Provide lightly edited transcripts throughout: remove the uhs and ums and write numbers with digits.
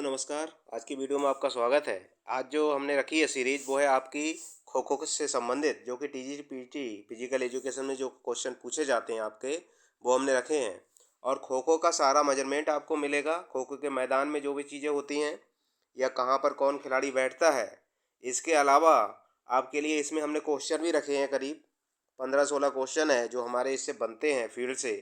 दोस्तों नमस्कार। आज की वीडियो में आपका स्वागत है। आज जो हमने रखी है सीरीज वो है आपकी खो खो से संबंधित, जो कि टीजी पीटी फिजिकल एजुकेशन में जो क्वेश्चन पूछे जाते हैं आपके, वो हमने रखे हैं। और खो खो का सारा मेजरमेंट आपको मिलेगा। खो खो के मैदान में जो भी चीज़ें होती हैं या कहाँ पर कौन खिलाड़ी बैठता है। इसके अलावा आपके लिए इसमें हमने क्वेश्चन भी रखे हैं, करीब 15-16 क्वेश्चन है जो हमारे इससे बनते हैं फील्ड से,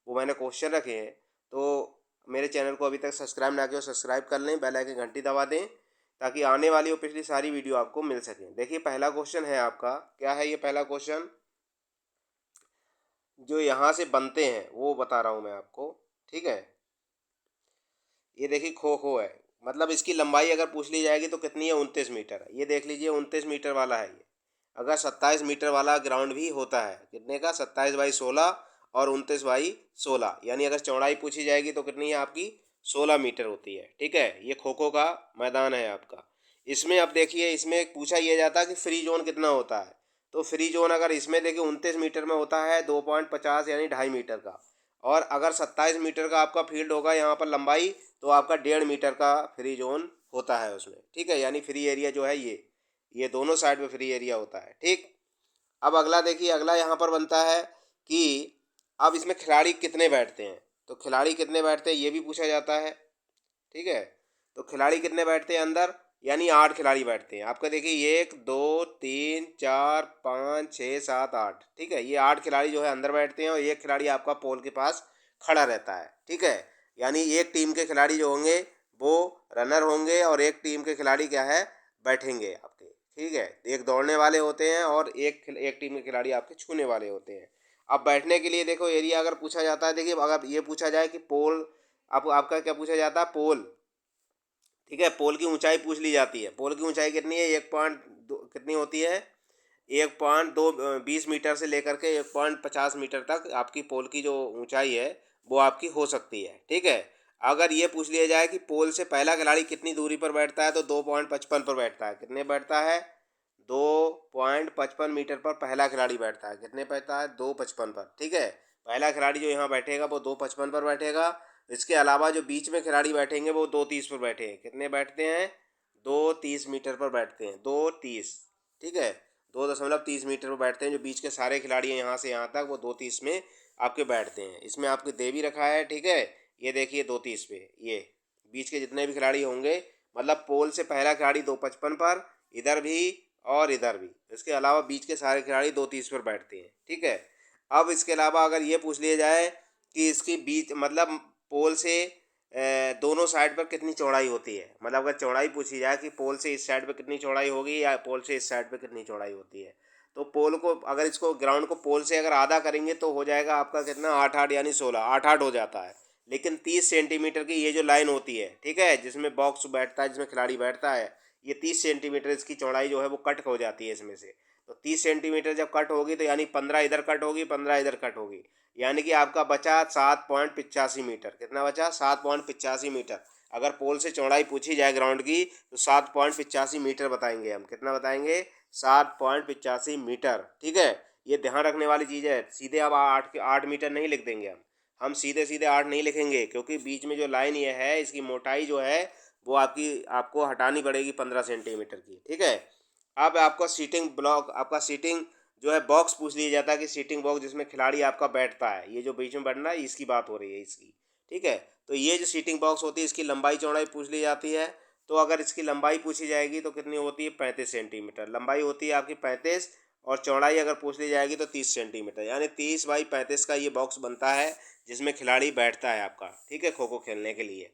वो मैंने क्वेश्चन रखे हैं। तो मेरे चैनल को अभी तक सब्सक्राइब ना किया हो सब्सक्राइब कर लें, बेल आइकन घंटी दबा दें ताकि आने वाली और पिछली सारी वीडियो आपको मिल सकें। देखिए पहला क्वेश्चन है आपका, क्या है ये पहला क्वेश्चन जो यहाँ से बनते हैं वो बता रहा हूँ मैं आपको। ठीक है, ये देखिए खो खो है, मतलब इसकी लंबाई अगर पूछ ली जाएगी तो कितनी है, 29 मीटर है। ये देख लीजिए 29 मीटर वाला है ये। अगर 27 मीटर वाला ग्राउंड भी होता है, कितने का, 27/16 और 29/16, यानी अगर चौड़ाई पूछी जाएगी तो कितनी है आपकी, 16 मीटर होती है। ठीक है, ये खो खो का मैदान है आपका। इसमें अब देखिए, इसमें पूछा यह जाता है कि फ्री जोन कितना होता है। तो फ्री जोन अगर इसमें देखिए 29 मीटर में होता है 2.50 यानी 2.5 मीटर का। और अगर 27 मीटर का आपका फील्ड होगा यहाँ पर लंबाई, तो आपका 1.5 मीटर का फ्री जोन होता है उसमें। ठीक है, यानी फ्री एरिया जो है ये दोनों साइड में फ्री एरिया होता है। ठीक, अब अगला देखिए, अगला यहाँ पर बनता है कि अब इसमें खिलाड़ी कितने बैठते हैं। तो खिलाड़ी कितने बैठते हैं ये भी पूछा जाता है। ठीक है, तो खिलाड़ी कितने बैठते हैं अंदर, यानी 8 खिलाड़ी बैठते हैं आपका। देखिए 1 2 3 4 5 6 7 8। ठीक है, ये 8 खिलाड़ी जो है अंदर बैठते हैं और एक खिलाड़ी आपका पोल के पास खड़ा रहता है। ठीक है, यानी एक टीम के खिलाड़ी जो होंगे वो रनर होंगे और एक टीम के खिलाड़ी क्या है, बैठेंगे आपके। ठीक है, एक दौड़ने वाले होते हैं और एक टीम के खिलाड़ी आपके छूने वाले होते हैं। अब बैठने के लिए देखो एरिया अगर पूछा जाता है, देखिए अगर ये पूछा जाए कि पोल, आपका क्या पूछा जाता है, पोल। ठीक है, पोल की ऊंचाई पूछ ली जाती है। पोल की ऊंचाई कितनी है, 1.2 कितनी होती है, 1.2 20 मीटर से लेकर के 1.50 मीटर तक आपकी पोल की जो ऊंचाई है वो आपकी हो सकती है। ठीक है, अगर ये पूछ लिया जाए कि पोल से पहला खिलाड़ी कितनी दूरी पर बैठता है, तो 2.55 पर बैठता है। कितने बैठता है, 2.55 मीटर पर पहला खिलाड़ी बैठता है। कितने बैठता है, 2.55 पर। ठीक है, पहला खिलाड़ी जो यहाँ बैठेगा वो 2.55 पर बैठेगा। इसके अलावा जो बीच में खिलाड़ी बैठेंगे वो 2.30 पर बैठेंगे। कितने बैठते हैं, 2.30 मीटर पर बैठते हैं, 2.30। ठीक है, 2.30 मीटर पर बैठते हैं। जो बीच के सारे खिलाड़ी हैं यहाँ से यहाँ तक, वो 2.30 में आपके बैठते हैं। इसमें आपके दे भी रखा है। ठीक है, ये देखिए 2.30 पे ये बीच के जितने भी खिलाड़ी होंगे, मतलब पोल से पहला खिलाड़ी 2.55 पर, इधर भी और इधर भी। इसके अलावा बीच के सारे खिलाड़ी 2.30 पर बैठते हैं। ठीक है, अब इसके अलावा अगर ये पूछ लिया जाए कि इसकी बीच मतलब पोल से दोनों साइड पर कितनी चौड़ाई होती है, मतलब अगर चौड़ाई पूछी जाए कि पोल से इस साइड पे कितनी चौड़ाई होगी या पोल से इस साइड पे कितनी चौड़ाई होती है, तो पोल को अगर इसको ग्राउंड को पोल से अगर आधा करेंगे तो हो जाएगा आपका कितना, 8-8 यानी 16, 8-8 हो जाता है। लेकिन 30 सेंटीमीटर की ये जो लाइन होती है, ठीक है, जिसमें बॉक्स बैठता है, जिसमें खिलाड़ी बैठता है, ये 30 सेंटीमीटर इसकी चौड़ाई जो है वो कट हो जाती है इसमें से। तो 30 सेंटीमीटर जब कट होगी तो यानी 15 इधर कट होगी, 15 इधर कट होगी, यानी कि आपका बचा 7.85 मीटर। कितना बचा, 7.85 मीटर। अगर पोल से चौड़ाई पूछी जाए ग्राउंड की तो 7.85 मीटर बताएंगे हम। कितना बताएंगे, 7.85 मीटर। ठीक है, ये ध्यान रखने वाली चीज़ है। सीधे अब 8 मीटर नहीं लिख देंगे हम सीधे सीधे 8 नहीं लिखेंगे, क्योंकि बीच में जो लाइन ये है इसकी मोटाई जो है वो आपको हटानी पड़ेगी 15 सेंटीमीटर की। ठीक है, अब आपका सीटिंग ब्लॉक, आपका सीटिंग जो है बॉक्स पूछ लिया जाता है कि सीटिंग बॉक्स जिसमें खिलाड़ी आपका बैठता है, ये जो बीच में बैठना है इसकी बात हो रही है इसकी। ठीक है, तो ये जो सीटिंग बॉक्स होती है इसकी लंबाई चौड़ाई पूछ ली जाती है। तो अगर इसकी लंबाई पूछी जाएगी तो कितनी होती है, 35 सेंटीमीटर लंबाई होती है आपकी, 35। और चौड़ाई अगर पूछ ली जाएगी तो 30 सेंटीमीटर, यानी 30/35 का ये बॉक्स बनता है जिसमें खिलाड़ी बैठता है आपका। ठीक है, खो खो खेलने के लिए।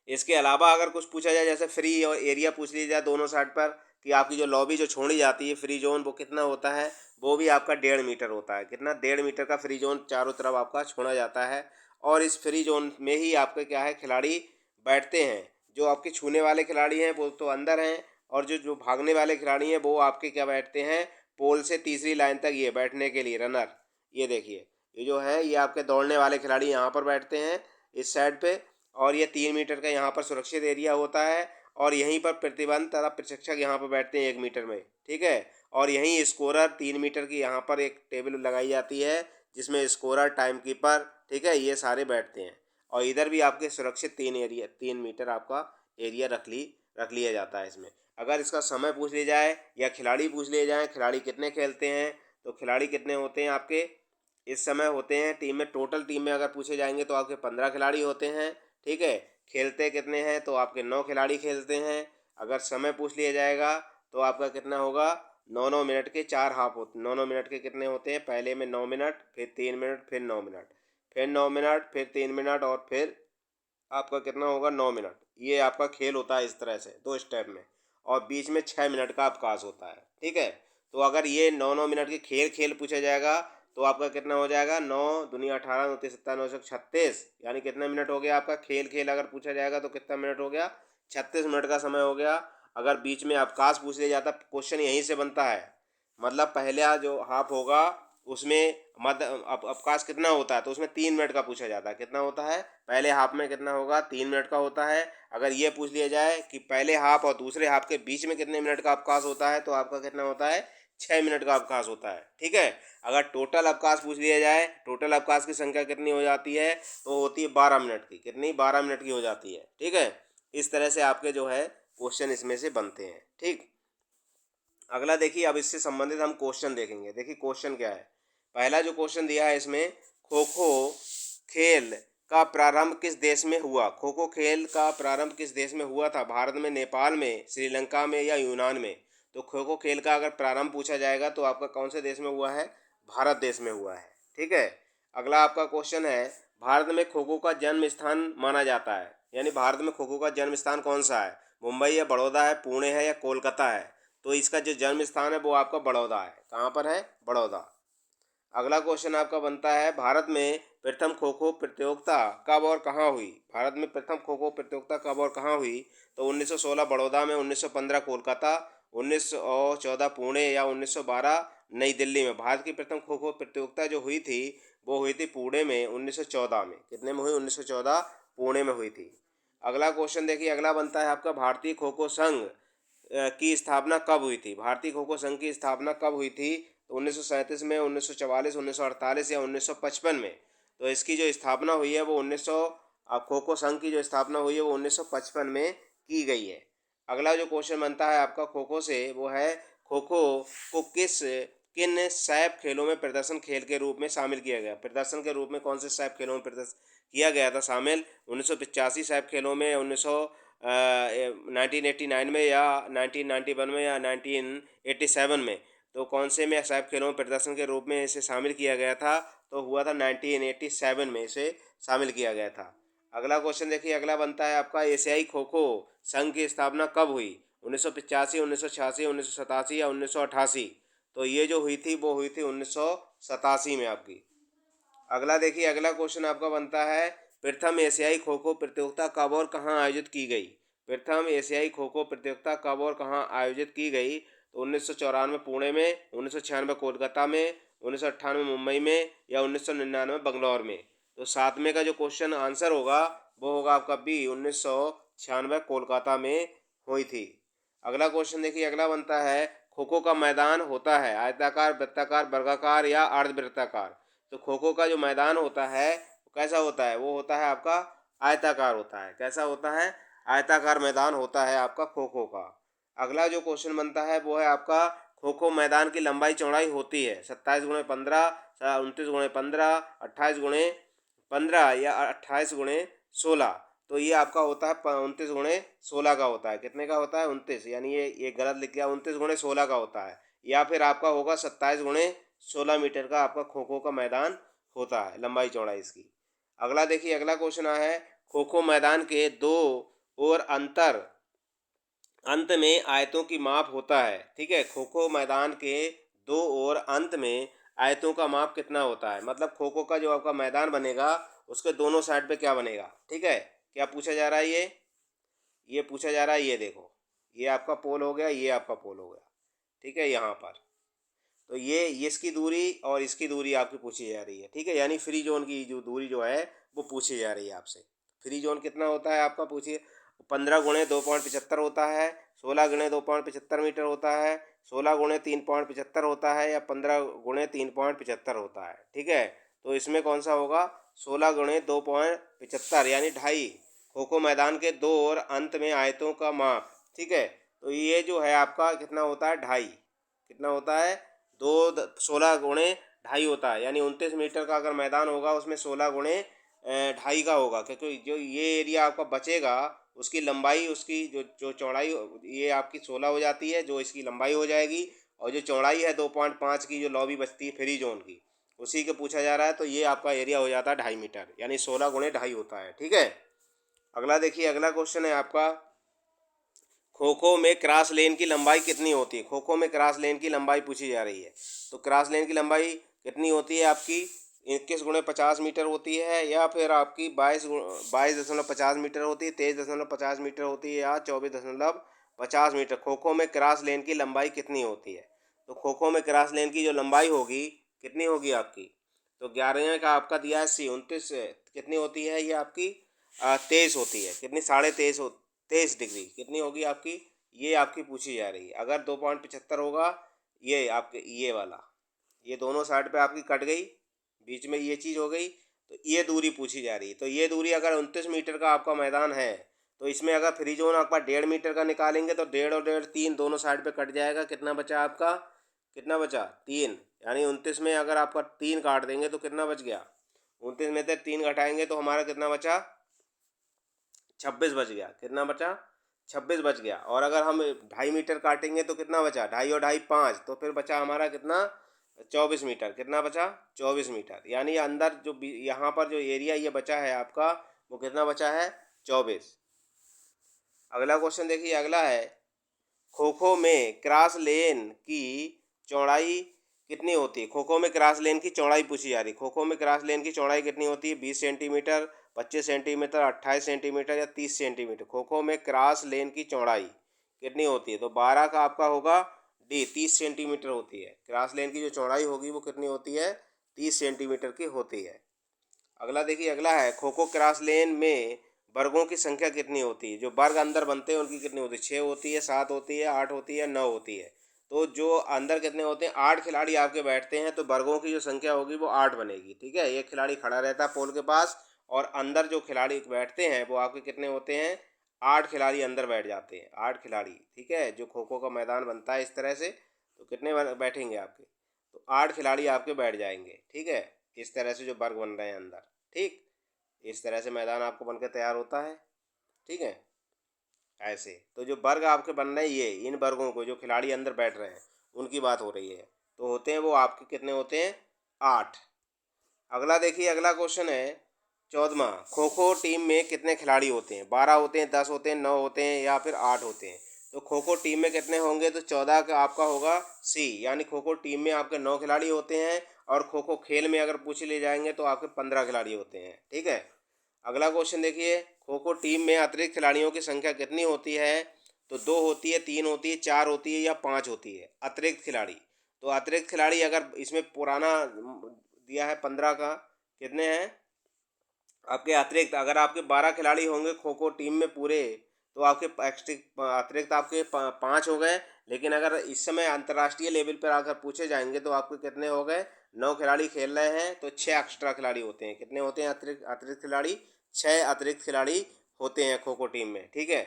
इसके अलावा अगर कुछ पूछा जाए, जैसे फ्री और एरिया पूछ लिया जाए दोनों साइड पर, कि आपकी जो लॉबी जो छोड़ी जाती है फ्री जोन, वो कितना होता है, वो भी आपका 1.5 मीटर होता है। कितना, 1.5 मीटर का फ्री जोन चारों तरफ आपका छोड़ा जाता है। और इस फ्री जोन में ही आपके क्या है, खिलाड़ी बैठते हैं। जो आपके छूने वाले खिलाड़ी हैं वो तो अंदर हैं, और जो जो भागने वाले खिलाड़ी हैं वो आपके क्या बैठते हैं, पोल से तीसरी लाइन तक ये बैठने के लिए रनर। ये देखिए, ये जो है ये आपके दौड़ने वाले खिलाड़ी यहाँ पर बैठते हैं इस साइड पे। और ये 3 मीटर का यहाँ पर सुरक्षित एरिया होता है। और यहीं पर प्रतिबंध तथा प्रशिक्षक यहाँ पर बैठते हैं 1 मीटर में। ठीक है, और यहीं स्कोरर 3 मीटर की यहाँ पर एक टेबल लगाई जाती है जिसमें स्कोरर, टाइम कीपर, ठीक है, ये सारे बैठते हैं। और इधर भी आपके सुरक्षित 3 मीटर आपका एरिया रख लिया जाता है इसमें। अगर इसका समय पूछ लिया जाए या खिलाड़ी पूछ लिए जाए, खिलाड़ी कितने खेलते हैं, तो खिलाड़ी कितने होते हैं आपके इस समय होते हैं टीम में, टोटल टीम में अगर पूछे जाएंगे तो आपके 15 खिलाड़ी होते हैं। ठीक है, खेलते कितने हैं, तो आपके 9 खिलाड़ी खेलते हैं। अगर समय पूछ लिया जाएगा तो आपका कितना होगा, 9-9 मिनट के 4 हाफ होते, 9-9 मिनट के कितने होते हैं, पहले में 9 मिनट, फिर 3 मिनट, फिर 9 मिनट, फिर 9 मिनट, फिर 3 मिनट, और फिर आपका कितना होगा 9 मिनट। ये आपका खेल होता है इस तरह से 2 स्टेप में, और बीच में 6 मिनट का अवकाश होता है। ठीक है, तो अगर ये 9-9 मिनट के खेल पूछा जाएगा तो आपका कितना हो जाएगा, 9 दूनी 18, 9×3 = 36, यानी कितना मिनट हो गया आपका खेल अगर पूछा जाएगा तो कितना मिनट हो गया, 36 मिनट का समय हो गया। अगर बीच में अवकाश पूछ लिया जाता, क्वेश्चन यहीं से बनता है, मतलब पहला जो हाफ होगा उसमें मध्य अवकाश कितना होता है, तो उसमें 3 मिनट का पूछा जाता है। कितना होता है, पहले हाफ में कितना होगा, 3 मिनट का होता है। अगर ये पूछ लिया जाए कि पहले हाफ और दूसरे हाफ के बीच में कितने मिनट का अवकाश होता है, तो आपका कितना होता है, 6 मिनट का अवकाश होता है। ठीक है, अगर टोटल अवकाश पूछ लिया जाए, टोटल अवकाश की संख्या कितनी हो जाती है, तो होती है 12 मिनट की, कितनी 12 मिनट की हो जाती है। ठीक है, इस तरह से आपके जो है क्वेश्चन इसमें से बनते हैं। ठीक, अगला देखिए, अब इससे संबंधित हम क्वेश्चन देखेंगे। देखिए क्वेश्चन क्या है, पहला जो क्वेश्चन दिया है इसमें, खो खो खेल का प्रारंभ किस देश में हुआ। खो खो खेल का प्रारंभ किस देश में हुआ था, भारत में, नेपाल में, श्रीलंका में, या यूनान में। तो खो खो खेल का अगर प्रारंभ पूछा जाएगा तो आपका कौन से देश में हुआ है, भारत देश में हुआ है। ठीक है, अगला आपका क्वेश्चन है, भारत में खो खो का जन्म स्थान माना जाता है, यानी भारत में खो खो का जन्म स्थान कौन सा है, मुंबई है, बड़ौदा है, पुणे है, या कोलकाता है। तो इसका जो जन्म स्थान है वो आपका बड़ौदा है। कहाँ पर है, बड़ौदा। अगला क्वेश्चन आपका बनता है, भारत में प्रथम खो खो प्रतियोगिता कब और कहाँ हुई। भारत में प्रथम खो खो प्रतियोगिता कब और कहाँ हुई, तो 1916 बड़ौदा में, 1915 कोलकाता, 1914 पुणे, या 1912 नई दिल्ली में। भारत की प्रथम खो खो प्रतियोगिता जो हुई थी वो हुई थी पुणे में 1914 में। कितने में हुई, 1914 पुणे में हुई थी। अगला क्वेश्चन देखिए, अगला बनता है आपका, भारतीय खो खो संघ की स्थापना कब हुई थी। भारतीय खो खो संघ की स्थापना कब हुई थी, तो 1937 में, 1944, 1948, या 1955 में। तो इसकी जो स्थापना हुई है वो 1900, खो खो संघ की जो स्थापना हुई है वो 1955 में की गई है। अगला जो क्वेश्चन बनता है आपका खो खो से, वो है, खो खो को किन सैप खेलों में प्रदर्शन खेल के रूप में शामिल किया गया। प्रदर्शन के रूप में कौन से सैप खेलों में प्रदर्शन किया गया था शामिल, 1985 सैप खेलों में, 1989 में, या 1991 में, या 1987 में। तो कौन से में सैप खेलों में प्रदर्शन के रूप में इसे शामिल किया गया था, तो हुआ था 1987 में इसे शामिल किया गया था। अगला क्वेश्चन देखिए, अगला बनता है आपका, एशियाई खो खो संघ की स्थापना कब हुई, 1985, 1986, 1987, या 1988। तो ये जो हुई थी वो हुई थी 1987 में आपकी। अगला देखिए, अगला क्वेश्चन आपका बनता है, प्रथम एशियाई खो खो प्रतियोगिता कब और कहाँ आयोजित की गई। प्रथम एशियाई खो खो प्रतियोगिता कब और कहाँ आयोजित की गई, तो 1994 पुणे में, 1996 कोलकाता में, 1998 मुंबई में, या 1999 बंगलौर में। तो साथ में का जो क्वेश्चन आंसर होगा वो होगा आपका बी, 1996 कोलकाता में हुई थी। अगला क्वेश्चन देखिए, अगला बनता है, खो खो का मैदान होता है आयताकार, वृत्ताकार, वर्गाकार, या अर्धवृत्ताकार। तो खो खो का जो मैदान होता है वो कैसा होता है, वो होता है आपका आयताकार होता है। कैसा होता है, आयताकार मैदान होता है आपका खो खो का। अगला जो क्वेश्चन बनता है वो है आपका, खो खो मैदान की लंबाई चौड़ाई होती है 27x15, 29x15, 28x15, या 28x16। तो ये आपका होता है 29x16 का होता है। कितने का होता है, 29, यानी ये गलत लिख दिया, 29x16 का होता है। या फिर आपका होगा 27x16 मीटर का आपका खो खो का मैदान होता है, लंबाई चौड़ाई इसकी। अगला देखिए, अगला क्वेश्चन आया है, खो खो मैदान के दो और अंत में आयतों की माप होता है। ठीक है, खो खो मैदान के दो और अंत में आयतों का माप कितना होता है, मतलब खो खो का जो आपका मैदान बनेगा उसके दोनों साइड पे क्या बनेगा। ठीक है, क्या पूछा जा रहा है, ये पूछा जा रहा है, ये देखो, ये आपका पोल हो गया, ये आपका पोल हो गया। ठीक है, यहाँ पर तो ये इसकी दूरी और इसकी दूरी आपकी पूछी जा रही है। ठीक है, यानी फ्री जोन की जो दूरी जो है वो पूछी जा रही है आपसे। फ्री जोन कितना होता है आपका, पूछिए। 15 × 2.75 होता है, 16 × 2.75 मीटर होता है, 16 × 3.75 होता है, या 15 × 3.75 होता है। ठीक है, तो इसमें कौन सा होगा, 16 गुणे 2.75 यानी 2.5। खो खो मैदान के दो और अंत में आयतों का माप, ठीक है। तो ये जो है आपका कितना होता है, 2.5। कितना होता है, 16 गुणे 2.5 होता है, यानी 29 मीटर का अगर मैदान होगा उसमें 16 गुणे 2.5 का होगा, क्योंकि जो ये एरिया आपका बचेगा उसकी लंबाई, उसकी जो जो चौड़ाई, ये आपकी 16 हो जाती है, जो इसकी लंबाई हो जाएगी, और जो चौड़ाई है 2.5 की जो लॉबी बचती है फ्री जोन की, उसी के पूछा जा रहा है। तो ये आपका एरिया हो जाता है 2.5 मीटर, यानी 16 गुणे 2.5 होता है, ठीक है। अगला देखिए, अगला क्वेश्चन है आपका, खो खो में क्रॉस लेन की लंबाई कितनी होती है। खो खो में क्रॉस लेन की लंबाई पूछी जा रही है। तो क्रॉस लेन की लंबाई कितनी होती है आपकी, 21 गुणे 50 मीटर होती है, या फिर आपकी 22.50 मीटर होती है, 23.50 मीटर होती है, या 24.50 मीटर। खो खो में क्रॉस लेन की लंबाई कितनी होती है। तो खो खो में क्रॉस लेन की जो लंबाई होगी कितनी होगी आपकी, तो 11वें का आपका दिया है सी 29, कितनी होती है ये आपकी 23 होती है। कितनी, 23.5 23 डिग्री कितनी होगी आपकी, ये आपकी पूछी जा रही है। अगर 2.75 होगा, ये आपके ये वाला, ये दोनों साइड पे आपकी कट गई, बीच में ये चीज़ हो गई, तो ये दूरी पूछी जा रही है। तो ये दूरी अगर 29 मीटर का आपका मैदान है, तो इसमें अगर फ्री जोन आपका 1.5 मीटर का निकालेंगे तो 1.5 और 1.5 3 दोनों साइड पे कट जाएगा। कितना बचा आपका, कितना बचा, 3, यानी 29 में अगर आपका 3 काट देंगे तो कितना बच गया, 29 में से 3 घटाएंगे तो हमारा कितना बचा, 26 बच गया। कितना बचा, 26 बच गया। और अगर हम 2.5 मीटर काटेंगे तो कितना बचा, 2.5 और 2.5 5, तो फिर बचा हमारा कितना, 24 मीटर। कितना बचा, 24 मीटर, यानी अंदर जो यहाँ पर जो एरिया ये बचा है आपका, वो कितना बचा है, 24। अगला क्वेश्चन देखिए, अगला है, खो खो में क्रॉस लेन की चौड़ाई कितनी होती है। खो खो में क्रॉस लेन की चौड़ाई पूछी जा रही है। खो खो में क्रॉस लेन की चौड़ाई कितनी होती है, 20 सेंटीमीटर, 25 सेंटीमीटर, 28 सेंटीमीटर, या 30 सेंटीमीटर। खो खो में क्रॉस लेन की चौड़ाई कितनी होती है, तो 12 का आपका होगा डी, 30 सेंटीमीटर होती है। क्रॉस लेन की जो चौड़ाई होगी वो कितनी होती है, 30 सेंटीमीटर की होती है। अगला देखिए, अगला है, खो खो क्रॉस लेन में वर्गों की संख्या कितनी होती है। जो वर्ग अंदर बनते हैं उनकी कितनी होती है, 6 होती है, 7 होती है, 8 होती है, 9 होती है। तो जो अंदर कितने होते हैं, 8 खिलाड़ी आपके बैठते हैं, तो वर्गों की जो संख्या होगी वो 8 बनेगी, ठीक है। एक खिलाड़ी खड़ा रहता है पोल के पास, और अंदर जो खिलाड़ी बैठते हैं वो आपके कितने होते हैं, 8 खिलाड़ी अंदर बैठ जाते हैं, 8 खिलाड़ी, ठीक है। जो खो खो का मैदान बनता है इस तरह से, तो कितने बैठेंगे आपके, तो 8 खिलाड़ी आपके बैठ जाएंगे, ठीक है। इस तरह से जो वर्ग बन रहे हैं अंदर, ठीक, इस तरह से मैदान आपको बनकर तैयार होता है, ठीक है। ऐसे तो जो वर्ग आपके बन रहे हैं, ये इन वर्गों को जो खिलाड़ी अंदर बैठ रहे हैं उनकी बात हो रही है, तो होते हैं वो आपके कितने होते हैं, 8। अगला देखिए, अगला क्वेश्चन है 14वां, खो खो टीम में कितने खिलाड़ी होते हैं, 12 होते हैं, 10 होते हैं, 9 होते हैं, या फिर 8 होते हैं। तो खो खो टीम में कितने होंगे, तो 14 का आपका होगा सी, यानी खो खो टीम में आपके 9 खिलाड़ी होते हैं, और खो खो खेल में अगर पूछ ले जाएंगे तो आपके 15 खिलाड़ी होते हैं, ठीक है। अगला क्वेश्चन देखिए, खो खो टीम में अतिरिक्त खिलाड़ियों की संख्या कितनी होती है, तो 2 होती है, 3 होती है, 4 होती है, या 5 होती है अतिरिक्त खिलाड़ी। तो अतिरिक्त खिलाड़ी अगर इसमें पुराना दिया है 15 का, कितने हैं आपके अतिरिक्त, अगर आपके 12 खिलाड़ी होंगे खो खो टीम में पूरे, तो आपके अतिरिक्त आपके 5 हो गए। लेकिन अगर इस समय अंतर्राष्ट्रीय लेवल पर आकर पूछे जाएंगे तो आपके कितने हो गए, 9 खिलाड़ी खेल रहे हैं, तो 6 एक्स्ट्रा खिलाड़ी होते हैं। कितने होते हैं अतिरिक्त अतिरिक्त खिलाड़ी, 6 अतिरिक्त खिलाड़ी होते हैं खो खो टीम में, ठीक है।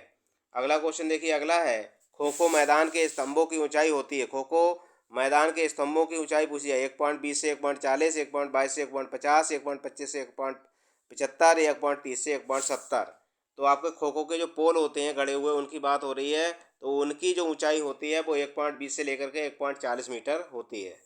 अगला क्वेश्चन देखिए, अगला है, खो खो मैदान के स्तंभों की ऊंचाई होती है। खो खो मैदान के स्तंभों की ऊंचाई पूछी है, 1.20 से 1.40, 1.22 से 1.50, 1.25 से 1.75, 1.30 से 1.70। तो आपके खो खो के जो पोल होते हैं गड़े हुए उनकी बात हो रही है, तो उनकी जो ऊंचाई होती है वो 1.20 से लेकर के 1.40 मीटर होती है।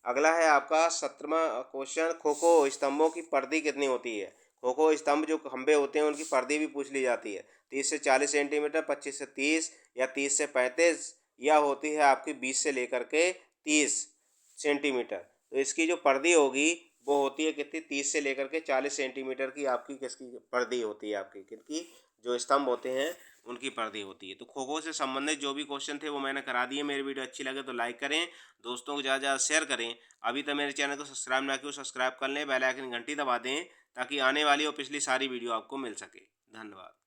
अगला है आपका 17वां क्वेश्चन, खो खो स्तंभों की परिधि कितनी होती है। खो खो स्तंभ जो खंभे होते हैं उनकी परिधि भी पूछ ली जाती है, 30 से 40 सेंटीमीटर, 25 से 30, या 30 से 35, या होती है आपकी 20 से लेकर के 30 सेंटीमीटर। तो इसकी जो परिधि होगी वो होती है कितनी, 30 से लेकर के 40 सेंटीमीटर की आपकी किसकी परिधि होती है, आपकी किसकी, जो स्तंभ होते हैं उनकी परिधि होती है। तो खो खो से संबंधित जो भी क्वेश्चन थे वो मैंने करा दिए। मेरी वीडियो अच्छी लगे तो लाइक करें, दोस्तों को ज़्यादा ज़्यादा शेयर करें। अभी तक मेरे चैनल को सब्सक्राइब ना किया, सब्सक्राइब कर लें, बेल आइकन घंटी दबा दें, ताकि आने वाली और पिछली सारी वीडियो आपको मिल सके। धन्यवाद।